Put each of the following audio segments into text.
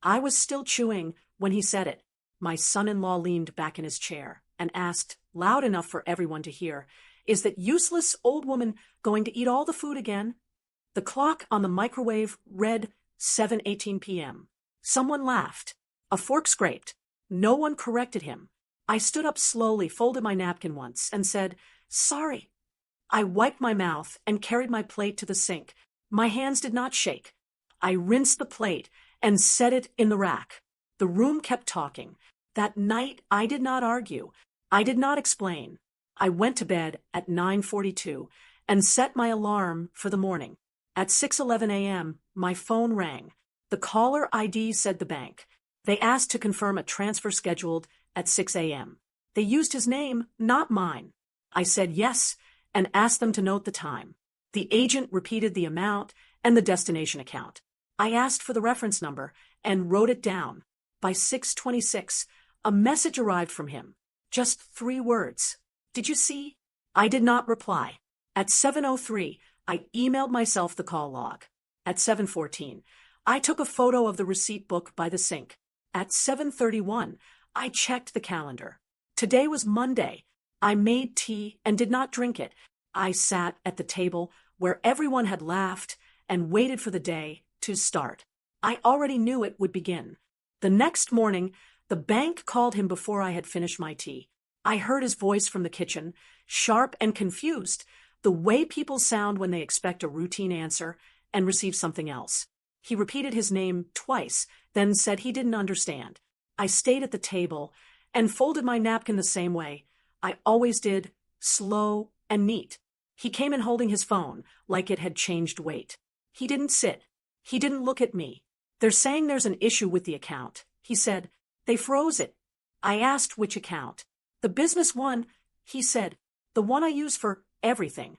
I was still chewing when he said it. My son-in-law leaned back in his chair and asked, loud enough for everyone to hear, "Is that useless old woman going to eat all the food again?" The clock on the microwave read 7:18 p.m. Someone laughed. A fork scraped. No one corrected him. I stood up slowly, folded my napkin once, and said, "Sorry." I wiped my mouth and carried my plate to the sink. My hands did not shake. I rinsed the plate and set it in the rack. The room kept talking. That night I did not argue. I did not explain. I went to bed at 9:42 and set my alarm for the morning. At 6:11 a.m., my phone rang. The caller ID said the bank. They asked to confirm a transfer scheduled at 6 a.m. They used his name, not mine. I said yes and asked them to note the time. The agent repeated the amount and the destination account. I asked for the reference number and wrote it down. By 6:26, a message arrived from him. Just 3 words. "Did you see?" I did not reply. At 7:03, I emailed myself the call log. At 7:14, I took a photo of the receipt book by the sink. At 7:31, I checked the calendar. Today was Monday. I made tea and did not drink it. I sat at the table where everyone had laughed and waited for the day to start. I already knew it would begin. The next morning, the bank called him before I had finished my tea. I heard his voice from the kitchen, sharp and confused, the way people sound when they expect a routine answer and receive something else. He repeated his name twice, then said he didn't understand. I stayed at the table and folded my napkin the same way I always did, slow and neat. He came in holding his phone, like it had changed weight. He didn't sit. He didn't look at me. "They're saying there's an issue with the account," he said. "They froze it." I asked which account. "The business one," he said. "The one I use for everything."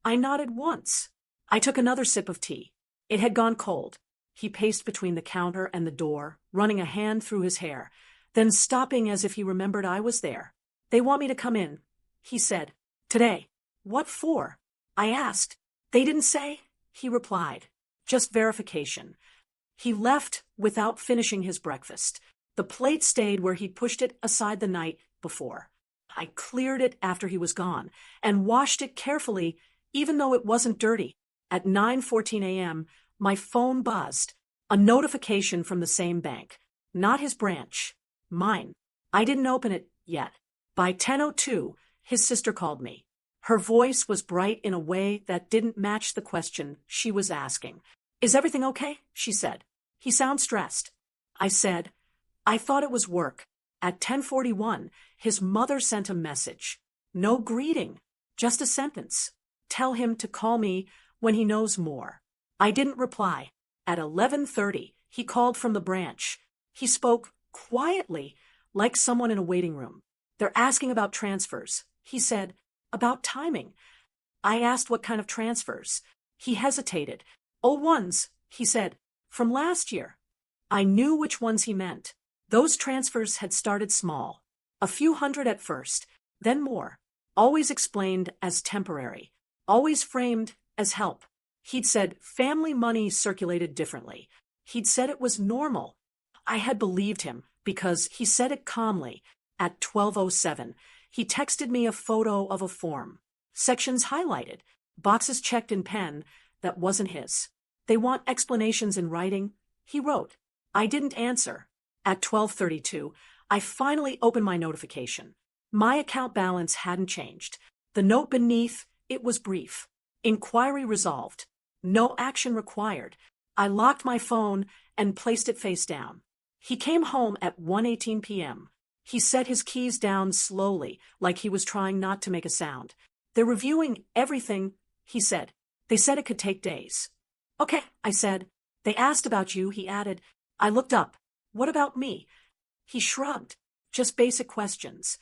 I nodded once. I took another sip of tea. It had gone cold. He paced between the counter and the door, running a hand through his hair, then stopping as if he remembered I was there. "They want me to come in," he said. "Today." "What for?" I asked. "They didn't say," he replied. "Just verification." He left without finishing his breakfast. The plate stayed where he'd pushed it aside the night before. I cleared it after he was gone and washed it carefully, even though it wasn't dirty. At 9:14 a.m., my phone buzzed. A notification from the same bank. Not his branch. Mine. I didn't open it yet. By 10:02, his sister called me. Her voice was bright in a way that didn't match the question she was asking. "Is everything okay?" she said. "He sounds stressed." I said, "I thought it was work." At 10:41, his mother sent a message. No greeting, just a sentence. "Tell him to call me when he knows more." I didn't reply. At 11:30, he called from the branch. He spoke quietly, like someone in a waiting room. "They're asking about transfers," he said. "About timing." I asked what kind of transfers. He hesitated. "Old ones," he said, "from last year." I knew which ones he meant. Those transfers had started small. A few hundred at first, then more. Always explained as temporary. Always framed as help. He'd said family money circulated differently. He'd said it was normal. I had believed him because he said it calmly. At 12:07, he texted me a photo of a form. Sections highlighted, boxes checked in pen that wasn't his. "They want explanations in writing," he wrote. I didn't answer. At 12:32, I finally opened my notification. My account balance hadn't changed. The note beneath, it was brief. "Inquiry resolved. No action required." I locked my phone and placed it face down. He came home at 1:18 p.m. He set his keys down slowly, like he was trying not to make a sound. "They're reviewing everything," he said. "They said it could take days." "Okay," I said. "They asked about you," he added. I looked up. "What about me?" He shrugged. "Just basic questions."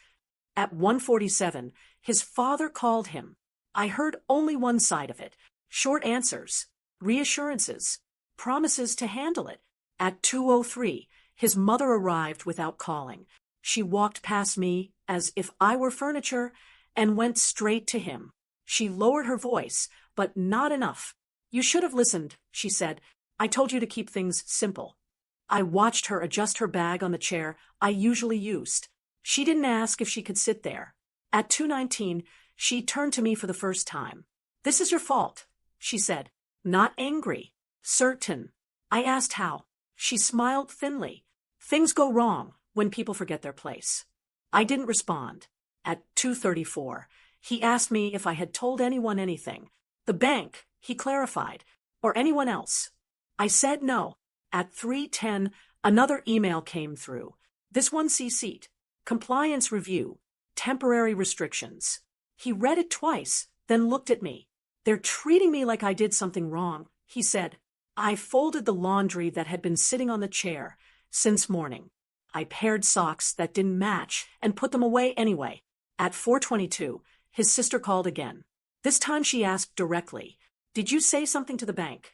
At 1:47, his father called him. I heard only one side of it. Short answers, reassurances, promises to handle it. At 2:03, his mother arrived without calling. She walked past me as if I were furniture and went straight to him. She lowered her voice, but not enough. "You should have listened," she said. "I told you to keep things simple." I watched her adjust her bag on the chair I usually used. She didn't ask if she could sit there. At 2:19, she turned to me for the first time. "This is your fault," she said. Not angry. Certain. I asked how. She smiled thinly. "Things go wrong when people forget their place." I didn't respond. At 2:34, he asked me if I had told anyone anything. The bank, he clarified, or anyone else. I said no. At 3:10, another email came through. This one CC'd. Compliance review. Temporary restrictions. He read it twice, then looked at me. "They're treating me like I did something wrong," he said. I folded the laundry that had been sitting on the chair since morning. I paired socks that didn't match and put them away anyway. At 4:22, his sister called again. This time she asked directly, "Did you say something to the bank?"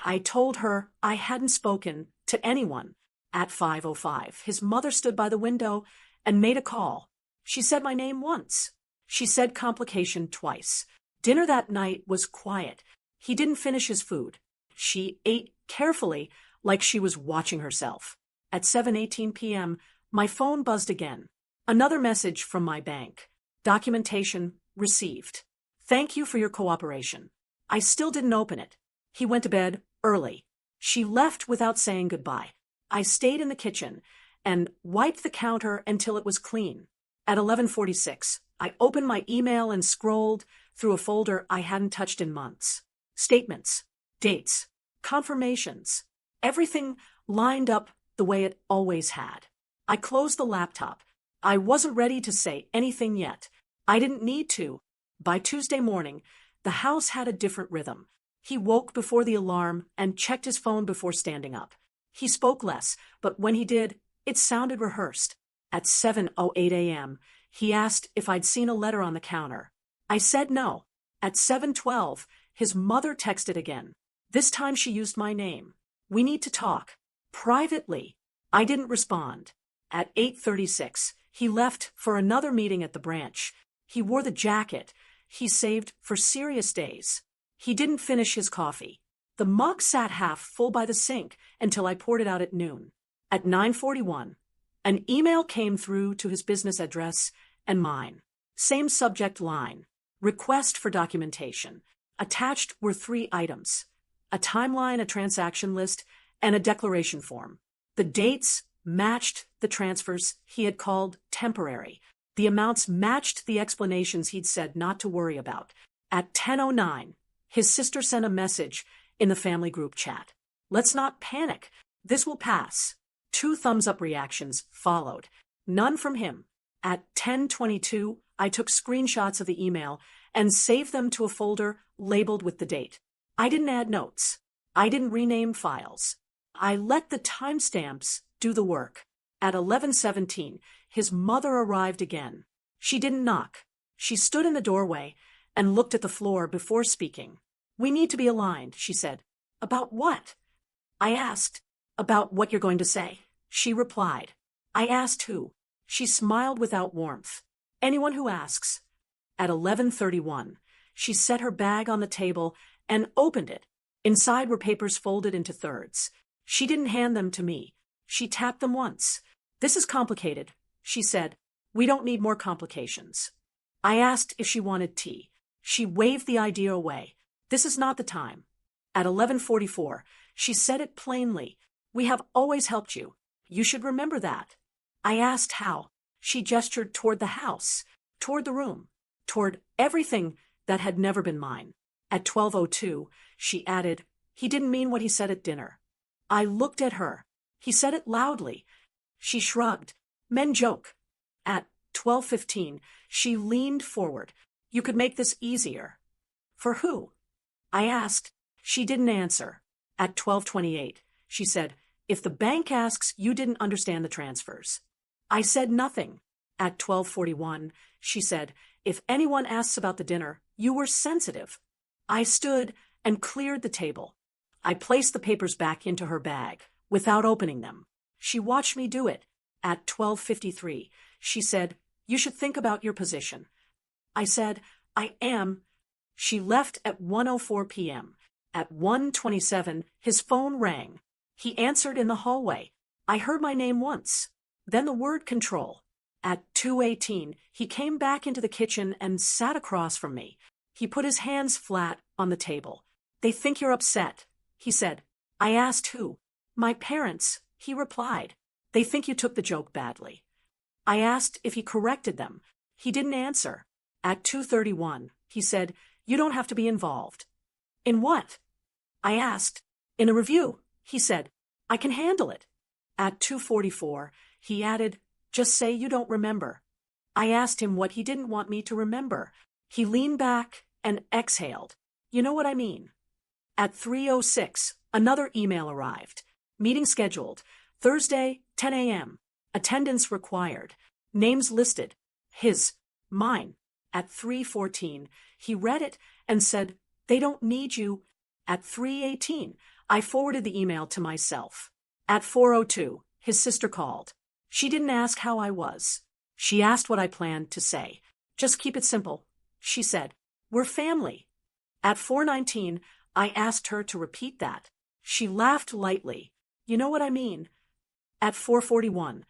I told her I hadn't spoken to anyone. At 5:05, his mother stood by the window and made a call. She said my name once. She said complication twice. Dinner that night was quiet. He didn't finish his food. She ate carefully, like she was watching herself. At 7:18 p.m., my phone buzzed again. Another message from my bank. Documentation received. Thank you for your cooperation. I still didn't open it. He went to bed early. She left without saying goodbye. I stayed in the kitchen and wiped the counter until it was clean. At 11:46, I opened my email and scrolled through a folder I hadn't touched in months. Statements, dates, confirmations, everything lined up the way it always had. I closed the laptop. I wasn't ready to say anything yet. I didn't need to. By Tuesday morning, the house had a different rhythm. He woke before the alarm and checked his phone before standing up. He spoke less, but when he did, it sounded rehearsed. At 7:08 a.m., he asked if I'd seen a letter on the counter. I said no. At 7:12, his mother texted again. This time she used my name. "We need to talk. Privately." I didn't respond. At 8:36, he left for another meeting at the branch. He wore the jacket he saved for serious days. He didn't finish his coffee. The mug sat half full by the sink until I poured it out at noon. At 9:41, an email came through to his business address and mine. Same subject line. Request for documentation. Attached were 3 items: a timeline, a transaction list, and a declaration form. The dates matched the transfers he had called temporary. The amounts matched the explanations he'd said not to worry about. At 10:09, his sister sent a message in the family group chat. "Let's not panic. This will pass." 2 thumbs-up reactions followed. None from him. At 10:22, I took screenshots of the email and saved them to a folder labeled with the date. I didn't add notes. I didn't rename files. I let the timestamps do the work. At 11:17, his mother arrived again. She didn't knock. She stood in the doorway and looked at the floor before speaking. "We need to be aligned," she said. "About what?" I asked. "About what you're going to say." She replied. I asked who. She smiled without warmth. "Anyone who asks." At 11:31, she set her bag on the table and opened it. Inside were papers folded into thirds. She didn't hand them to me. She tapped them once. "This is complicated," she said. "We don't need more complications." I asked if she wanted tea. She waved the idea away. "This is not the time." At 11:44, she said it plainly. "We have always helped you. You should remember that." I asked how. She gestured toward the house, toward the room, toward everything that had never been mine. At 12:02, she added, "He didn't mean what he said at dinner." I looked at her. "He said it loudly." She shrugged. "Men joke." At 12:15, she leaned forward. "You could make this easier." "For who?" I asked. She didn't answer. At 12:28, she said, "If the bank asks, you didn't understand the transfers." I said nothing. At 12:41, she said, "If anyone asks about the dinner, you were sensitive." I stood and cleared the table. I placed the papers back into her bag without opening them. She watched me do it. At 12:53, she said, "You should think about your position." I said, "I am." She left at 1:04 p.m. At 1:27, his phone rang. He answered in the hallway. I heard my name once. Then the word control. At 2:18, he came back into the kitchen and sat across from me. He put his hands flat on the table. They think you're upset, he said. I asked who. My parents, he replied. They think you took the joke badly. I asked if he corrected them. He didn't answer. At 2:31, he said, you don't have to be involved. In what? I asked. In a review, he said. I can handle it. At 2:44, he added, just say you don't remember. I asked him what he didn't want me to remember. He leaned back and exhaled. You know what I mean. At 3:06, another email arrived. Meeting scheduled. Thursday, 10 a.m. Attendance required. Names listed. His. Mine. At 3:14, he read it and said, they don't need you. At 3:18, I forwarded the email to myself. At 4:02, his sister called. She didn't ask how I was. She asked what I planned to say. Just keep it simple, she said. We're family. At 4:19, I asked her to repeat that. She laughed lightly. You know what I mean. At 4:41,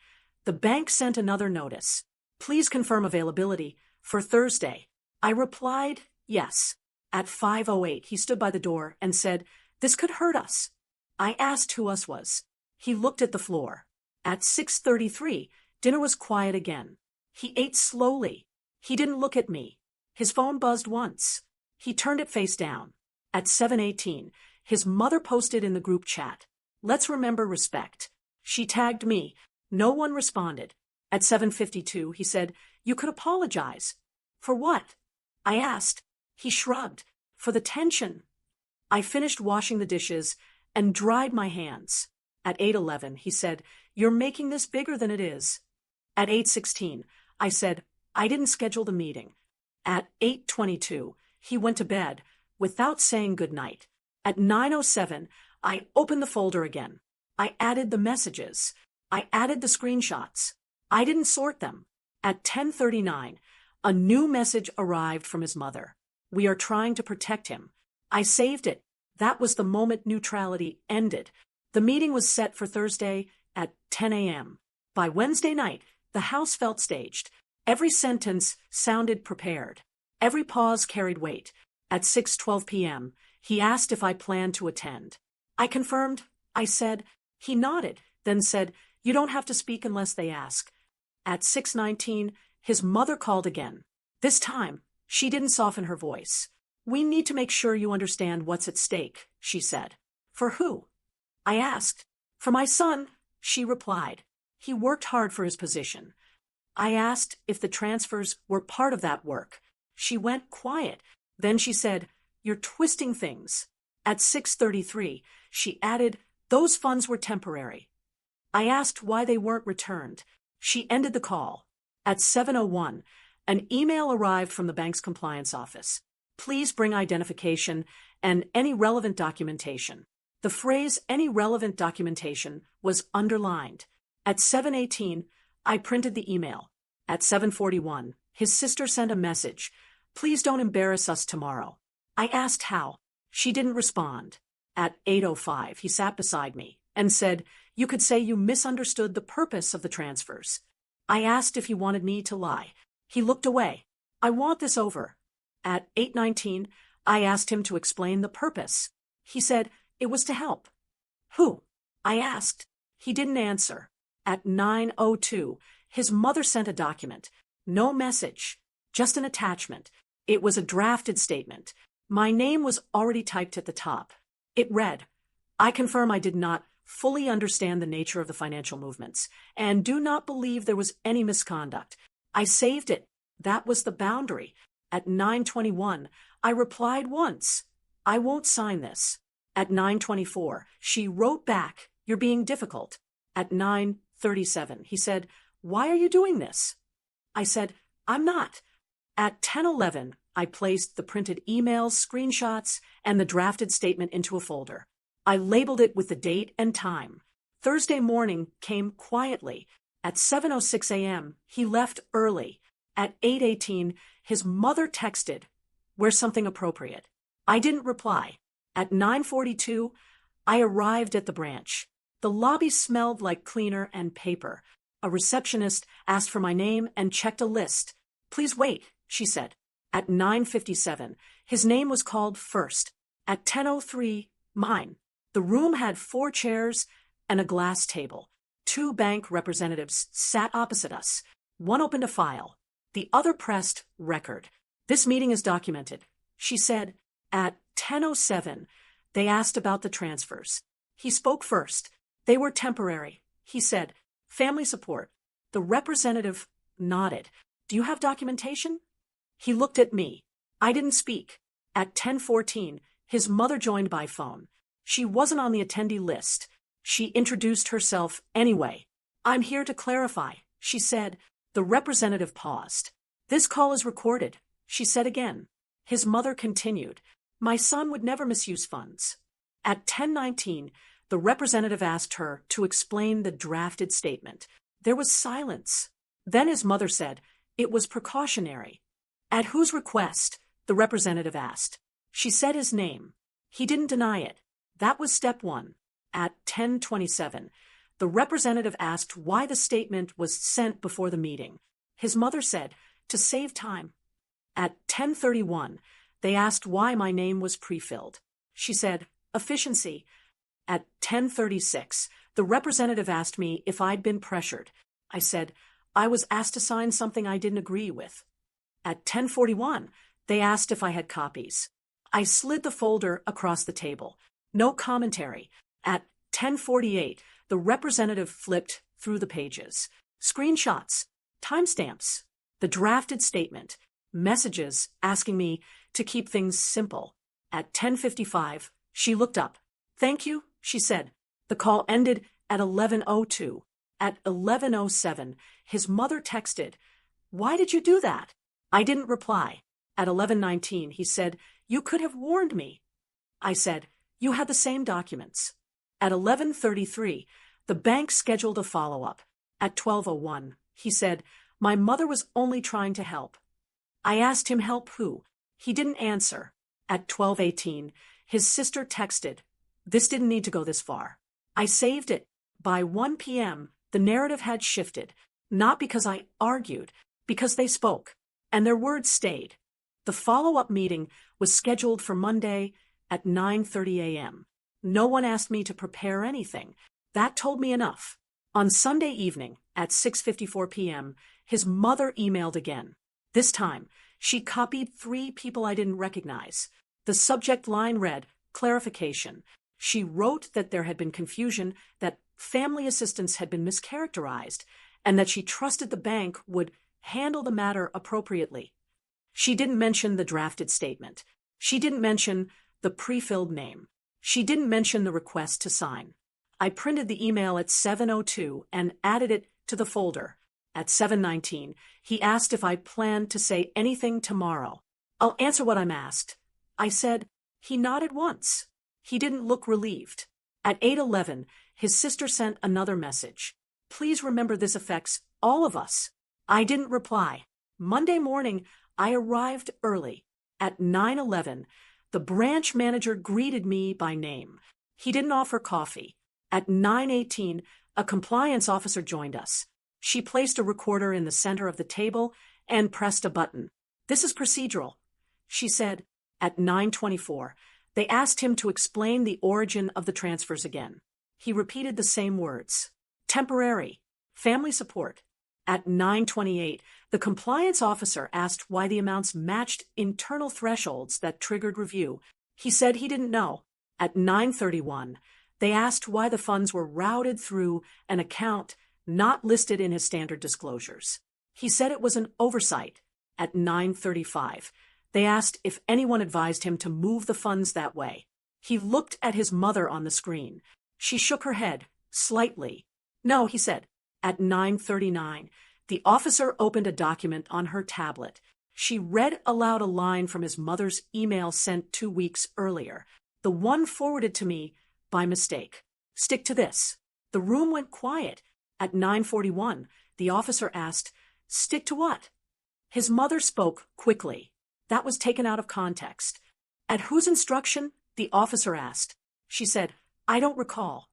the bank sent another notice. Please confirm availability for Thursday. I replied, yes. At 5:08, he stood by the door and said, this could hurt us. I asked who us was. He looked at the floor. At 6:33, dinner was quiet again. He ate slowly. He didn't look at me. His phone buzzed once. He turned it face down. At 7:18, his mother posted in the group chat, let's remember respect. She tagged me. No one responded. At 7:52, he said, you could apologize. For what? I asked. He shrugged. For the tension. I finished washing the dishes and dried my hands. At 8:11, he said, you're making this bigger than it is. At 8:16, I said, I didn't schedule the meeting. At 8:22, he went to bed without saying goodnight. At 9:07, I opened the folder again. I added the messages. I added the screenshots. I didn't sort them. At 10:39, a new message arrived from his mother. We are trying to protect him. I saved it. That was the moment neutrality ended. The meeting was set for Thursday at 10 a.m. By Wednesday night, the house felt staged. Every sentence sounded prepared. Every pause carried weight. At 6:12 p.m., he asked if I planned to attend. I confirmed. I said. He nodded, then said, you don't have to speak unless they ask. At 6:19, his mother called again. This time, she didn't soften her voice. We need to make sure you understand what's at stake, she said. For who? I asked. For my son, she replied. He worked hard for his position. I asked if the transfers were part of that work. She went quiet. Then she said, you're twisting things. At 6:33, she added, those funds were temporary. I asked why they weren't returned. She ended the call. At 7:01, an email arrived from the bank's compliance office. Please bring identification and any relevant documentation. The phrase any relevant documentation was underlined. At 7:18, I printed the email. At 7:41, his sister sent a message. Please don't embarrass us tomorrow. I asked how. She didn't respond. At 8:05, he sat beside me and said, you could say you misunderstood the purpose of the transfers. I asked if he wanted me to lie. He looked away. I want this over. At 8:19, I asked him to explain the purpose. He said it was to help. Who? I asked. He didn't answer. At 9:02, his mother sent a document. No message, just an attachment. It was a drafted statement. My name was already typed at the top. It read, I confirm I did not fully understand the nature of the financial movements and do not believe there was any misconduct. I saved it. That was the boundary. At 9:21, I replied once. I won't sign this. At 9:24, she wrote back, you're being difficult. At 9:37, he said, why are you doing this? I said, I'm not. At 10:11, I placed the printed emails, screenshots, and the drafted statement into a folder. I labeled it with the date and time. Thursday morning came quietly. At 7:06 a.m., he left early. At 8:18, his mother texted, where's something appropriate? I didn't reply. At 9:42, I arrived at the branch. The lobby smelled like cleaner and paper. A receptionist asked for my name and checked a list. "Please wait," she said. At 9:57, his name was called first. At 10:03, mine. The room had 4 chairs and a glass table. 2 bank representatives sat opposite us. One opened a file. The other pressed record. "This meeting is documented," she said. At 10:07, they asked about the transfers. He spoke first. "They were temporary," he said. "Family support." The representative nodded. "Do you have documentation?" He looked at me. I didn't speak. At 10:14, his mother joined by phone. She wasn't on the attendee list. She introduced herself anyway. "I'm here to clarify," she said. The representative paused. "This call is recorded," she said again. His mother continued. "My son would never misuse funds." At 10:19, the representative asked her to explain the drafted statement. There was silence. Then his mother said, "It was precautionary." "At whose request?" the representative asked. She said his name. He didn't deny it. That was step 1. At 10:27, the representative asked why the statement was sent before the meeting. His mother said, "To save time." At 10:31, they asked why my name was pre-filled. She said, "Efficiency." At 10:36, the representative asked me if I'd been pressured. I said, "I was asked to sign something I didn't agree with." At 10:41, they asked if I had copies. I slid the folder across the table. No commentary. At 10:48, the representative flipped through the pages. Screenshots, timestamps, the drafted statement, messages asking me to keep things simple. At 10:55, she looked up. "Thank you," she said. The call ended at 11:02. At 11:07, his mother texted, "Why did you do that?" I didn't reply. At 11:19, he said, "You could have warned me." I said, "You had the same documents." At 11:33, the bank scheduled a follow-up. At 12:01, he said, "My mother was only trying to help." I asked him help who. He didn't answer. At 12:18, his sister texted, "This didn't need to go this far." I saved it. By 1 p.m., the narrative had shifted, not because I argued, because they spoke, and their words stayed. The follow-up meeting was scheduled for Monday at 9:30 a.m. No one asked me to prepare anything. That told me enough. On Sunday evening at 6:54 p.m., his mother emailed again. This time, she copied 3 people I didn't recognize. The subject line read, "Clarification." She wrote that there had been confusion, that family assistance had been mischaracterized, and that she trusted the bank would handle the matter appropriately. She didn't mention the drafted statement. She didn't mention the pre-filled name. She didn't mention the request to sign. I printed the email at 7:02 and added it to the folder. At 7:19, he asked if I planned to say anything tomorrow. "I'll answer what I'm asked." I said. He nodded once. He didn't look relieved. At 8:11, his sister sent another message. "Please remember this affects all of us." I didn't reply. Monday morning, I arrived early. At 9:11, the branch manager greeted me by name. He didn't offer coffee. At 9:18, a compliance officer joined us. She placed a recorder in the center of the table and pressed a button. "This is procedural," she said. At 9:24, they asked him to explain the origin of the transfers again. He repeated the same words. "Temporary. Family support." At 9:28, the compliance officer asked why the amounts matched internal thresholds that triggered review. He said he didn't know. At 9:31, they asked why the funds were routed through an account not listed in his standard disclosures. He said it was an oversight. At 9:35, they asked if anyone advised him to move the funds that way. He looked at his mother on the screen. She shook her head, slightly. "No," he said. At 9:39, the officer opened a document on her tablet. She read aloud a line from his mother's email sent 2 weeks earlier, the one forwarded to me by mistake. "Stick to this." The room went quiet. At 9:41, the officer asked, "Stick to what?" His mother spoke quickly. That was taken out of context. "At whose instruction?" the officer asked. She said, I don't recall.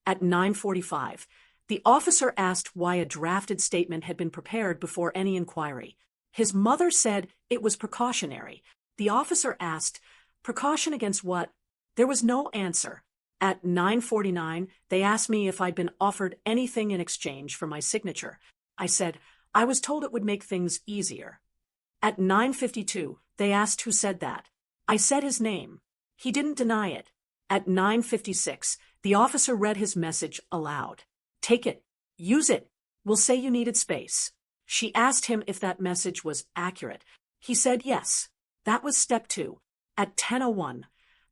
At 9:45, the officer asked why a drafted statement had been prepared before any inquiry. His mother said it was precautionary. The officer asked, "Precaution against what?" There was no answer. At 9:49, they asked me if I'd been offered anything in exchange for my signature. I said, I was told it would make things easier. At 9:52, they asked who said that. I said his name. He didn't deny it. At 9:56, the officer read his message aloud. Take it. Use it. We'll say you needed space. She asked him if that message was accurate. He said yes. That was step 2. At 10:01,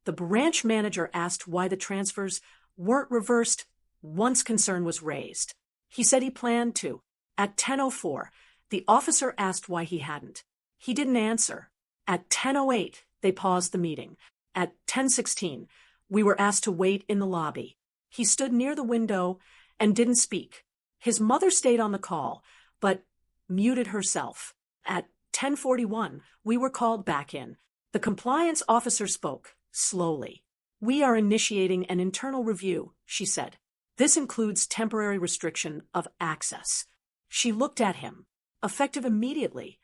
the branch manager asked why the transfers weren't reversed once concern was raised. He said he planned to. At 10:04, the officer asked why he hadn't. He didn't answer. At 10:08, they paused the meeting. At 10:16, we were asked to wait in the lobby. He stood near the window and didn't speak. His mother stayed on the call, but muted herself. At 10:41, we were called back in. The compliance officer spoke, slowly. We are initiating an internal review, she said. This includes temporary restriction of access. She looked at him, effective immediately.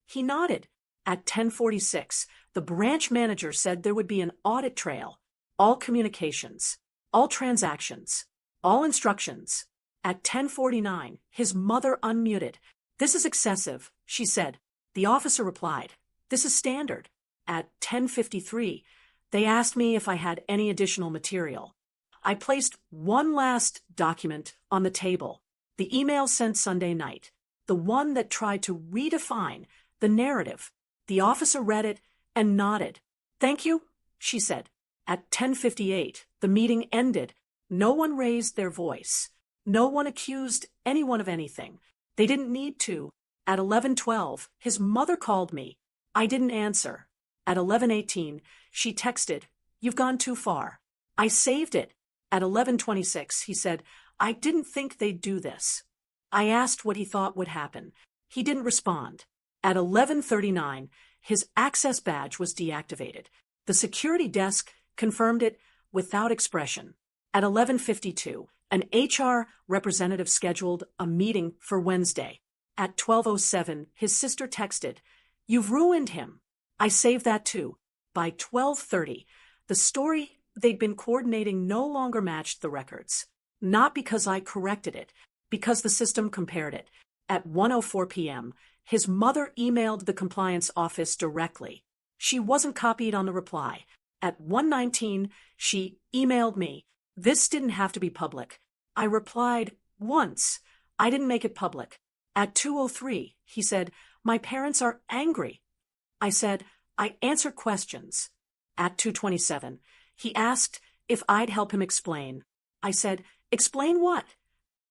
He nodded. At 10:46, the branch manager said there would be an audit trail. All communications, all transactions, all instructions. At 10:49, his mother unmuted. This is excessive, she said. The officer replied, this is standard. At 10:53, they asked me if I had any additional material. I placed one last document on the table, the email sent Sunday night, the one that tried to redefine the narrative. The officer read it and nodded. Thank you, she said. At 10:58, the meeting ended. No one raised their voice. No one accused anyone of anything. They didn't need to. At 11:12, his mother called me. I didn't answer. At 11:18, she texted, "You've gone too far." I saved it. At 11:26, he said, "I didn't think they'd do this." I asked what he thought would happen. He didn't respond. At 11:39, his access badge was deactivated. The security desk confirmed it without expression. At 11:52, an HR representative scheduled a meeting for Wednesday. At 12:07, his sister texted, "You've ruined him." I saved that too. By 12:30, the story they'd been coordinating no longer matched the records. Not because I corrected it, because the system compared it. At 1:04 p.m., his mother emailed the compliance office directly. She wasn't copied on the reply. At 1:19, she emailed me. This didn't have to be public. I replied, once. I didn't make it public. At 2:03, he said, "My parents are angry." I said, "I answer questions." At 2:27, he asked if I'd help him explain. I said, "Explain what?"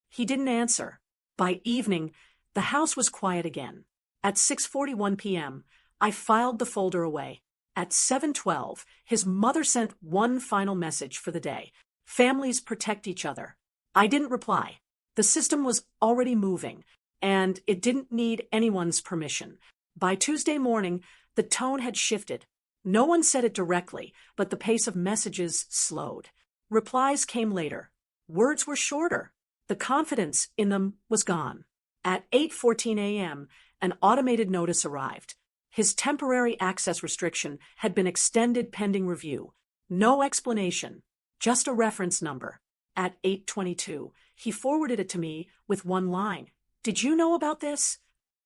He didn't answer. By evening, the house was quiet again. At 6:41 p.m., I filed the folder away. At 7:12, his mother sent one final message for the day. Families protect each other. I didn't reply. The system was already moving, and it didn't need anyone's permission. By Tuesday morning, the tone had shifted. No one said it directly, but the pace of messages slowed. Replies came later. Words were shorter. The confidence in them was gone. At 8:14 a.m., an automated notice arrived. His temporary access restriction had been extended pending review. No explanation, just a reference number. At 8:22, he forwarded it to me with one line. "Did you know about this?"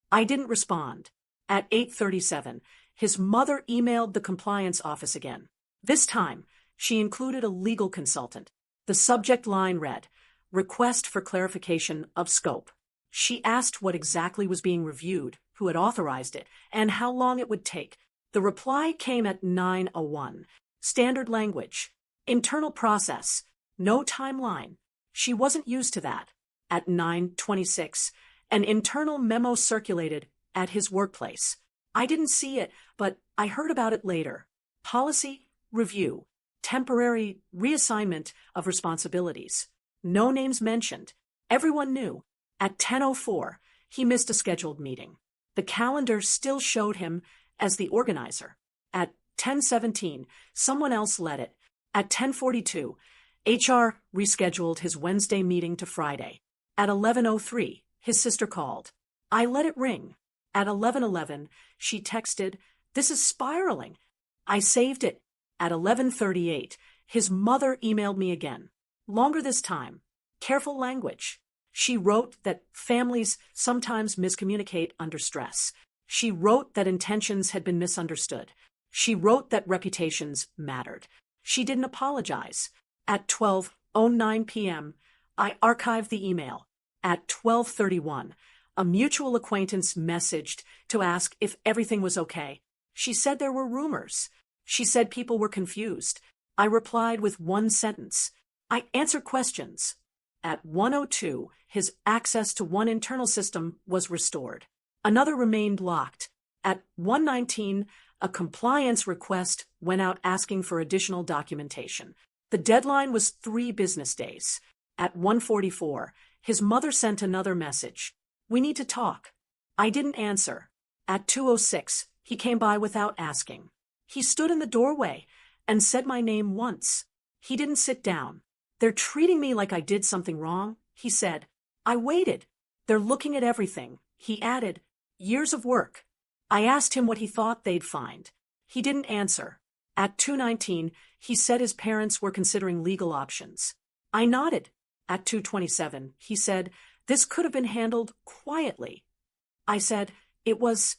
I didn't respond. At 8:37, his mother emailed the compliance office again. This time, she included a legal consultant. The subject line read, "Request for clarification of scope." She asked what exactly was being reviewed, who had authorized it, and how long it would take. The reply came at 9:01. Standard language. Internal process. No timeline. She wasn't used to that. At 9:26, an internal memo circulated at his workplace. I didn't see it, but I heard about it later. Policy review. Temporary reassignment of responsibilities. No names mentioned. Everyone knew. At 10:04, he missed a scheduled meeting. The calendar still showed him as the organizer. At 10:17, someone else led it. At 10:42, HR rescheduled his Wednesday meeting to Friday. At 11:03, his sister called. I let it ring. At 11:11, she texted, "This is spiraling." I saved it. At 11:38, his mother emailed me again. Longer this time. Careful language. She wrote that families sometimes miscommunicate under stress. She wrote that intentions had been misunderstood. She wrote that reputations mattered. She didn't apologize. At 12:09 p.m., I archived the email. At 12:31, a mutual acquaintance messaged to ask if everything was okay. She said there were rumors. She said people were confused. I replied with one sentence. I answered questions. At 1:02, his access to one internal system was restored. Another remained locked. At 1:19, a compliance request went out asking for additional documentation. The deadline was 3 business days. At 1:44, his mother sent another message. We need to talk. I didn't answer. At 2:06, he came by without asking. He stood in the doorway and said my name once. He didn't sit down. They're treating me like I did something wrong, he said. I waited. They're looking at everything. He added, years of work. I asked him what he thought they'd find. He didn't answer. At 2:19, he said his parents were considering legal options. I nodded. At 2:27, he said, this could have been handled quietly. I said, it was.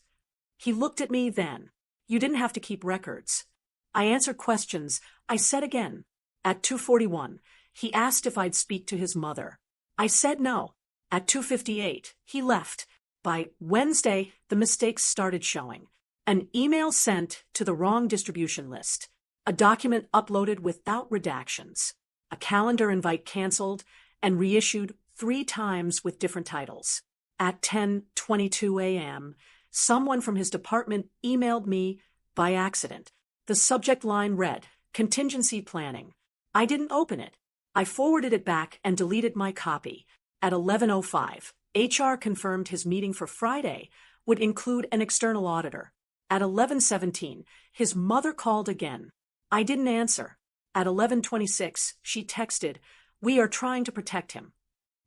He looked at me then. You didn't have to keep records. I answered questions. I said again. At 2:41, he asked if I'd speak to his mother. I said no. At 2:58, he left. By Wednesday, the mistakes started showing. An email sent to the wrong distribution list. A document uploaded without redactions. A calendar invite canceled and reissued 3 times with different titles. At 10:22 a.m., someone from his department emailed me by accident. The subject line read, contingency planning. I didn't open it. I forwarded it back and deleted my copy. At 11:05, HR confirmed his meeting for Friday would include an external auditor. At 11:17, his mother called again. I didn't answer. At 11:26, she texted, we are trying to protect him.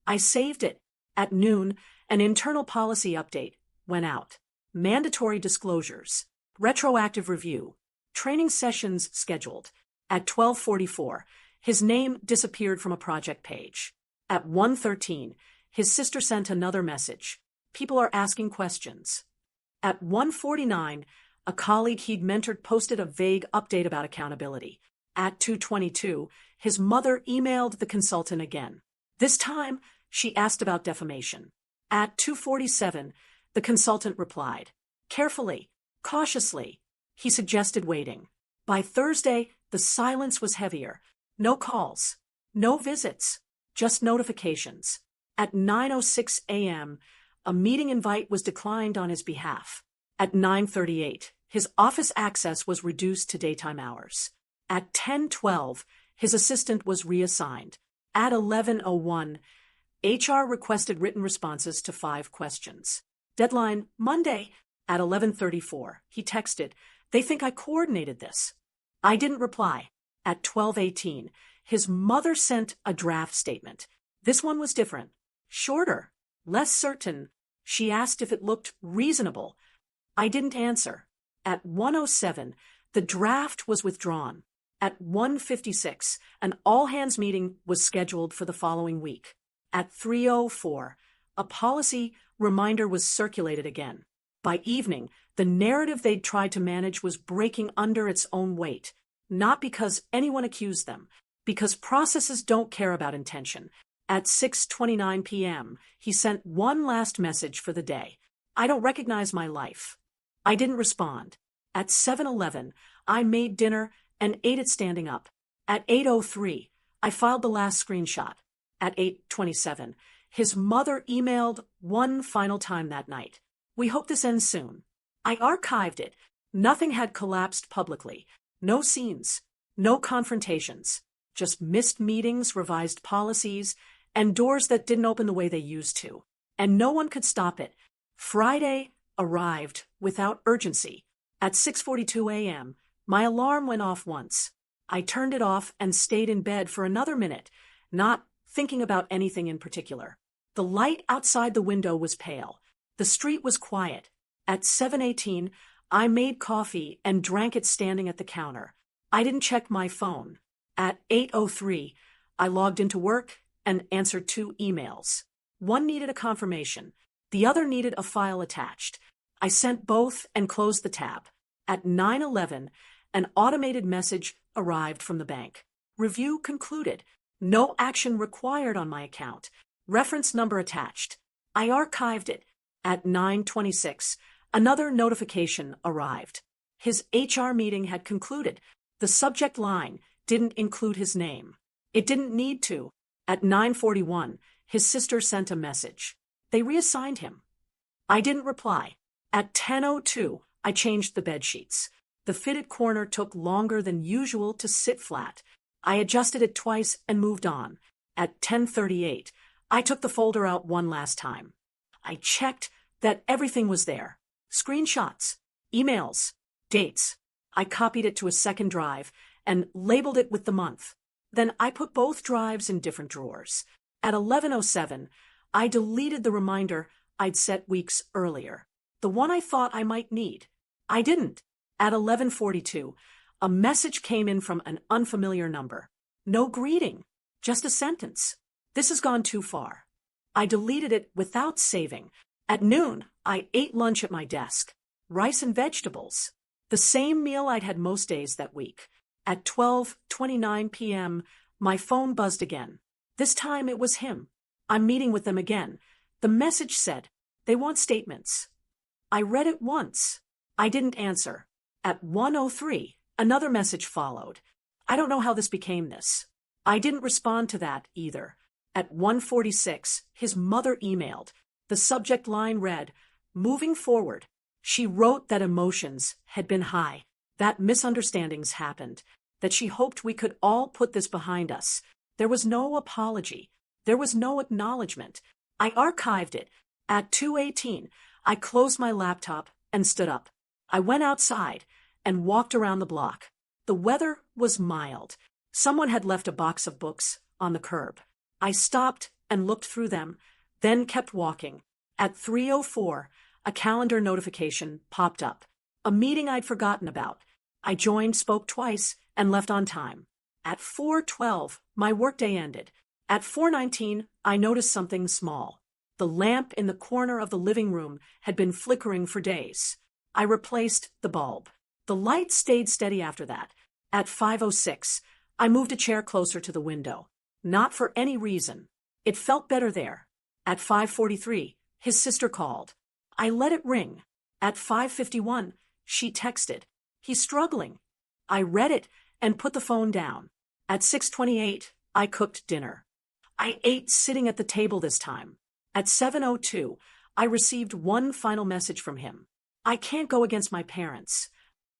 I saved it. At noon, an internal policy update went out. Mandatory disclosures, retroactive review, training sessions scheduled. At 12:44, his name disappeared from a project page. At 1:13, his sister sent another message. People are asking questions. At 1:49, a colleague he'd mentored posted a vague update about accountability. At 2:22, his mother emailed the consultant again. This time, she asked about defamation. At 2:47, the consultant replied. Carefully, cautiously, he suggested waiting. By Thursday, the silence was heavier. No calls, no visits, just notifications. At 9:06 a.m., a meeting invite was declined on his behalf. At 9:38, his office access was reduced to daytime hours. At 10:12, his assistant was reassigned. At 11:01, HR requested written responses to 5 questions. Deadline, Monday. At 11:34, he texted, they think I coordinated this. I didn't reply. At 12:18, his mother sent a draft statement. This one was different. Shorter, less certain. She asked if it looked reasonable. I didn't answer. At 1:07, the draft was withdrawn. At 1:56, an all-hands meeting was scheduled for the following week. At 3:04, a policy reminder was circulated again. By evening, the narrative they'd tried to manage was breaking under its own weight, not because anyone accused them, because processes don't care about intention. At 6:29 p.m., he sent one last message for the day. I don't recognize my life. I didn't respond. At 7:11, I made dinner and ate it standing up. At 8:03, I filed the last screenshot. At 8:27, his mother emailed one final time that night. We hope this ends soon. I archived it. Nothing had collapsed publicly. No scenes, no confrontations, just missed meetings, revised policies, and doors that didn't open the way they used to. And no one could stop it. Friday arrived without urgency. At 6:42 a.m., my alarm went off once. I turned it off and stayed in bed for another minute, not thinking about anything in particular. The light outside the window was pale. The street was quiet. At 7:18, I made coffee and drank it standing at the counter. I didn't check my phone. At 8:03, I logged into work and answered 2 emails. One needed a confirmation. The other needed a file attached. I sent both and closed the tab. At 9:11, an automated message arrived from the bank. Review concluded. No action required on my account. Reference number attached. I archived it. At 9:26, another notification arrived. His HR meeting had concluded. The subject line didn't include his name. It didn't need to. At 9:41, his sister sent a message. They reassigned him. I didn't reply. At 10:02, I changed the bed sheets. The fitted corner took longer than usual to sit flat. I adjusted it twice and moved on. At 10:38, I took the folder out one last time. I checked that everything was there. Screenshots, emails, dates. I copied it to a second drive and labeled it with the month. Then I put both drives in different drawers. At 11:07, I deleted the reminder I'd set weeks earlier, the one I thought I might need. I didn't. At 11:42, a message came in from an unfamiliar number. No greeting, just a sentence. This has gone too far. I deleted it without saving. At noon, I ate lunch at my desk. Rice and vegetables. The same meal I'd had most days that week. At 12:29 p.m., my phone buzzed again. This time it was him. I'm meeting with them again. The message said, they want statements. I read it once. I didn't answer. At 1:03, another message followed. I don't know how this became this. I didn't respond to that either. At 1:46, his mother emailed. The subject line read, "Moving forward." She wrote that emotions had been high, that misunderstandings happened, that she hoped we could all put this behind us. There was no apology. There was no acknowledgement. I archived it. At 2:18, I closed my laptop and stood up. I went outside and walked around the block. The weather was mild. Someone had left a box of books on the curb. I stopped and looked through them, then kept walking. At 3:04, a calendar notification popped up. A meeting I'd forgotten about. I joined, spoke twice, and left on time. At 4:12, my workday ended. At 4:19, I noticed something small. The lamp in the corner of the living room had been flickering for days. I replaced the bulb. The light stayed steady after that. At 5:06, I moved a chair closer to the window. Not for any reason. It felt better there. At 5:43, his sister called. I let it ring. At 5:51, she texted. He's struggling. I read it and put the phone down. At 6:28, I cooked dinner. I ate sitting at the table this time. At 7:02, I received one final message from him. I can't go against my parents.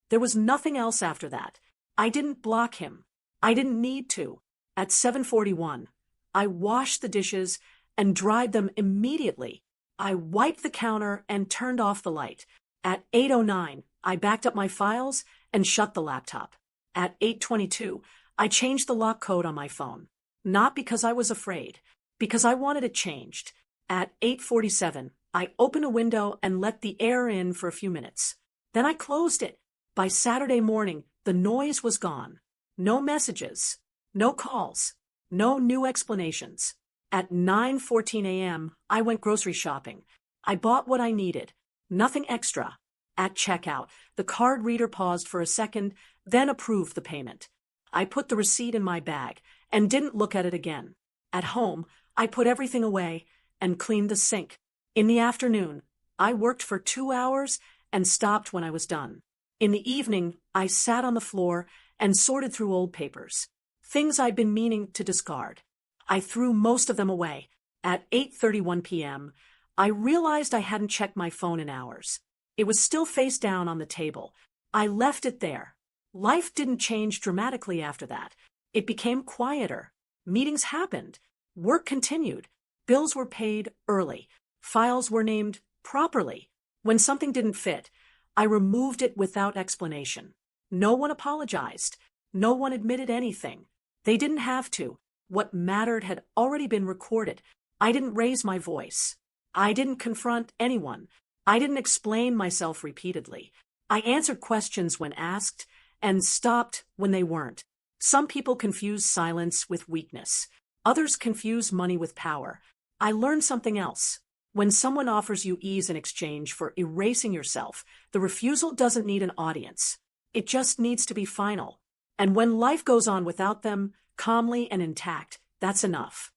There was nothing else after that. I didn't block him. I didn't need to. At 7:41, I washed the dishes and dried them immediately. I wiped the counter and turned off the light. At 8:09, I backed up my files and shut the laptop. At 8:22, I changed the lock code on my phone. Not because I was afraid, because I wanted it changed. At 8:47, I opened a window and let the air in for a few minutes. Then I closed it. By Saturday morning, the noise was gone. No messages, no calls, no new explanations. At 9:14 a.m., I went grocery shopping. I bought what I needed, nothing extra. At checkout, the card reader paused for a second, then approved the payment. I put the receipt in my bag and didn't look at it again. At home, I put everything away and cleaned the sink. In the afternoon, I worked for 2 hours and stopped when I was done. In the evening, I sat on the floor and sorted through old papers, things I'd been meaning to discard. I threw most of them away. At 8:31 p.m., I realized I hadn't checked my phone in hours. It was still face down on the table. I left it there. Life didn't change dramatically after that. It became quieter. Meetings happened. Work continued. Bills were paid early. Files were named properly. When something didn't fit, I removed it without explanation. No one apologized. No one admitted anything. They didn't have to. What mattered had already been recorded. I didn't raise my voice. I didn't confront anyone. I didn't explain myself repeatedly. I answered questions when asked and stopped when they weren't. Some people confuse silence with weakness. Others confuse money with power. I learned something else. When someone offers you ease in exchange for erasing yourself, the refusal doesn't need an audience. It just needs to be final. And when life goes on without them, calmly and intact, that's enough.